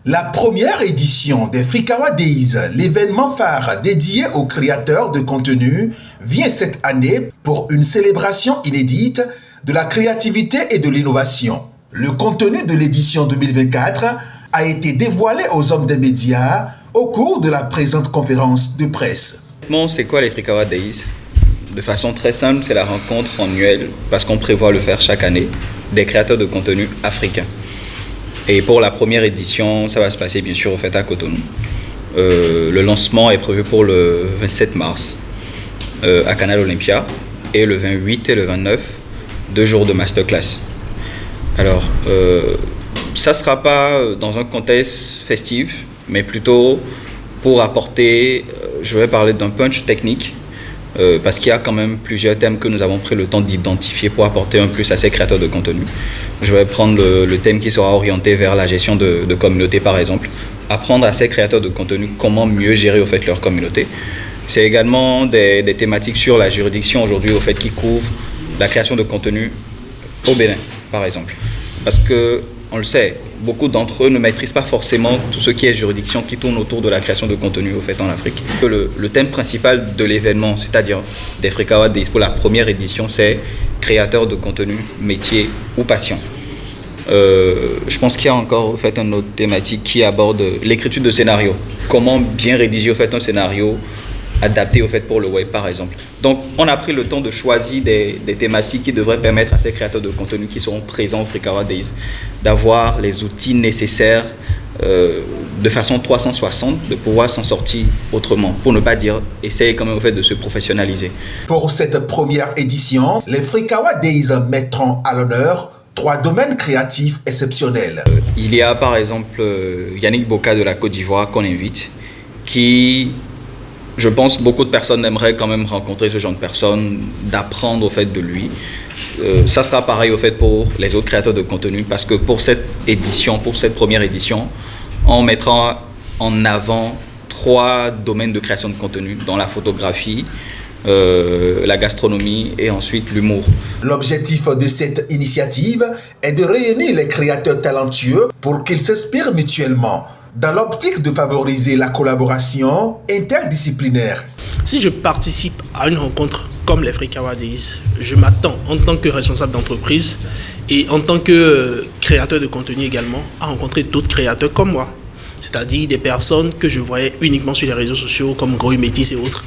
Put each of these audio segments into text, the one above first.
La première édition des Frikawa Days, l'événement phare dédié aux créateurs de contenu, vient cette année pour une célébration inédite de la créativité et de l'innovation. Le contenu de l'édition 2024 a été dévoilé aux hommes des médias au cours de la présente conférence de presse. C'est quoi les Frikawa Days? De façon très simple, c'est la rencontre annuelle, parce qu'on prévoit le faire chaque année, des créateurs de contenu africains. Et pour la première édition, ça va se passer bien sûr au fait à Cotonou. Le lancement est prévu pour le 27 mars à Canal Olympia et le 28 et le 29, 2 jours de masterclass. Alors, ça ne sera pas dans un contexte festif, mais plutôt pour apporter, je vais parler d'un punch technique, parce qu'il y a quand même plusieurs thèmes que nous avons pris le temps d'identifier pour apporter un plus à ces créateurs de contenu. Je vais prendre le thème qui sera orienté vers la gestion de communauté par exemple, apprendre à ces créateurs de contenu comment mieux gérer au fait leur communauté. C'est également des thématiques sur la juridiction aujourd'hui au fait qui couvrent la création de contenu au Bénin par exemple. Parce que on le sait, beaucoup d'entre eux ne maîtrisent pas forcément tout ce qui est juridiction qui tourne autour de la création de contenu au fait en Afrique. Le thème principal de l'événement, c'est-à-dire des Frikawa Days pour la première édition, c'est créateurs de contenu, métier ou passion. Je pense qu'il y a encore au fait une autre thématique qui aborde l'écriture de scénario. Comment bien rédiger au fait un scénario adapté au fait pour le web par exemple. Donc on a pris le temps de choisir des thématiques qui devraient permettre à ces créateurs de contenu qui seront présents au Frikawa Days d'avoir les outils nécessaires de façon 360, de pouvoir s'en sortir autrement, pour ne pas dire essayer quand même au fait de se professionnaliser. Pour cette première édition, les Frikawa Days mettront à l'honneur 3 domaines créatifs exceptionnels. Il y a par exemple Yannick Boka de la Côte d'Ivoire qu'on invite, qui, je pense, beaucoup de personnes aimeraient quand même rencontrer ce genre de personnes, d'apprendre au fait de lui. Ça sera pareil au fait pour les autres créateurs de contenu, parce que pour cette édition, pour cette première édition, on mettra en avant 3 domaines de création de contenu, dont la photographie, la gastronomie et ensuite l'humour. L'objectif de cette initiative est de réunir les créateurs talentueux pour qu'ils s'inspirent mutuellement, dans l'optique de favoriser la collaboration interdisciplinaire. Si je participe à une rencontre comme les Frikawa Days, je m'attends en tant que responsable d'entreprise et en tant que créateur de contenu également à rencontrer d'autres créateurs comme moi. C'est-à-dire des personnes que je voyais uniquement sur les réseaux sociaux comme Groy Métis et autres.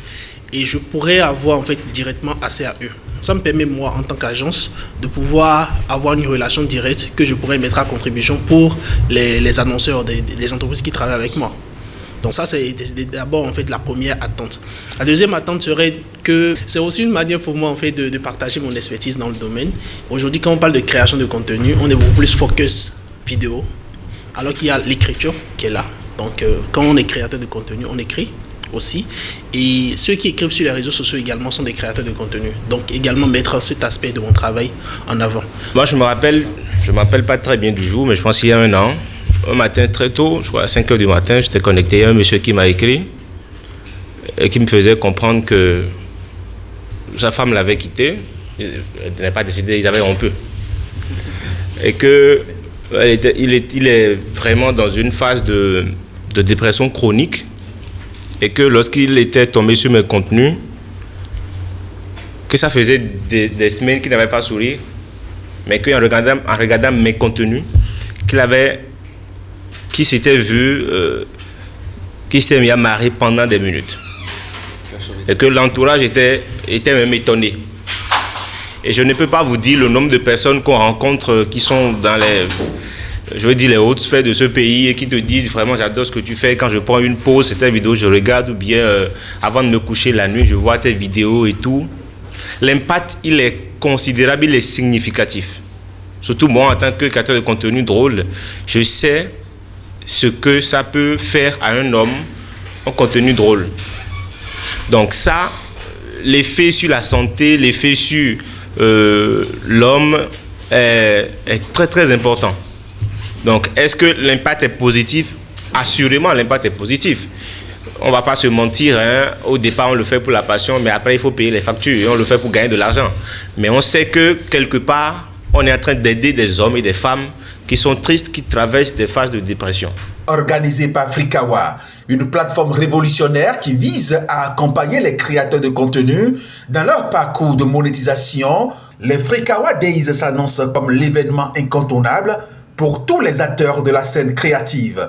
Et je pourrais avoir en fait directement accès à eux. Ça me permet, moi, en tant qu'agence, de pouvoir avoir une relation directe que je pourrais mettre à contribution pour les annonceurs, les entreprises qui travaillent avec moi. Donc ça, c'est d'abord en fait la première attente. La deuxième attente serait que c'est aussi une manière pour moi en fait de partager mon expertise dans le domaine. Aujourd'hui, quand on parle de création de contenu, on est beaucoup plus focus vidéo, alors qu'il y a l'écriture qui est là. Donc quand on est créateur de contenu, on écrit aussi, et ceux qui écrivent sur les réseaux sociaux également sont des créateurs de contenu, donc également mettre cet aspect de mon travail en avant. Moi je me rappelle pas très bien du jour, mais je pense qu'il y a un an, un matin très tôt, je crois à 5h du matin, j'étais connecté à un monsieur qui m'a écrit et qui me faisait comprendre que sa femme l'avait quitté, elle n'avait pas décidé, ils avaient rompu, et que il est vraiment dans une phase de dépression chronique. Et que lorsqu'il était tombé sur mes contenus, que ça faisait des semaines qu'il n'avait pas souri, mais qu'en regardant mes contenus, qu'il s'était vu, qu'il s'était mis à marrer pendant des minutes. Et que l'entourage était même étonné. Et je ne peux pas vous dire le nombre de personnes qu'on rencontre qui sont dans les hautes sphères de ce pays et qui te disent vraiment j'adore ce que tu fais, quand je prends une pause, c'est ta vidéo, je regarde, ou bien avant de me coucher la nuit, je vois tes vidéos et tout. L'impact, il est considérable, il est significatif. Surtout moi, en tant que créateur de contenu drôle, je sais ce que ça peut faire à un homme en contenu drôle. Donc ça, l'effet sur la santé, l'effet sur l'homme est très très important. Donc, est-ce que l'impact est positif? Assurément, l'impact est positif. On ne va pas se mentir, hein. Au départ, on le fait pour la passion, mais après, il faut payer les factures et on le fait pour gagner de l'argent. Mais on sait que, quelque part, on est en train d'aider des hommes et des femmes qui sont tristes, qui traversent des phases de dépression. Organisée par Frikawa, une plateforme révolutionnaire qui vise à accompagner les créateurs de contenu dans leur parcours de monétisation, les Frikawa Days s'annoncent comme l'événement incontournable pour tous les acteurs de la scène créative.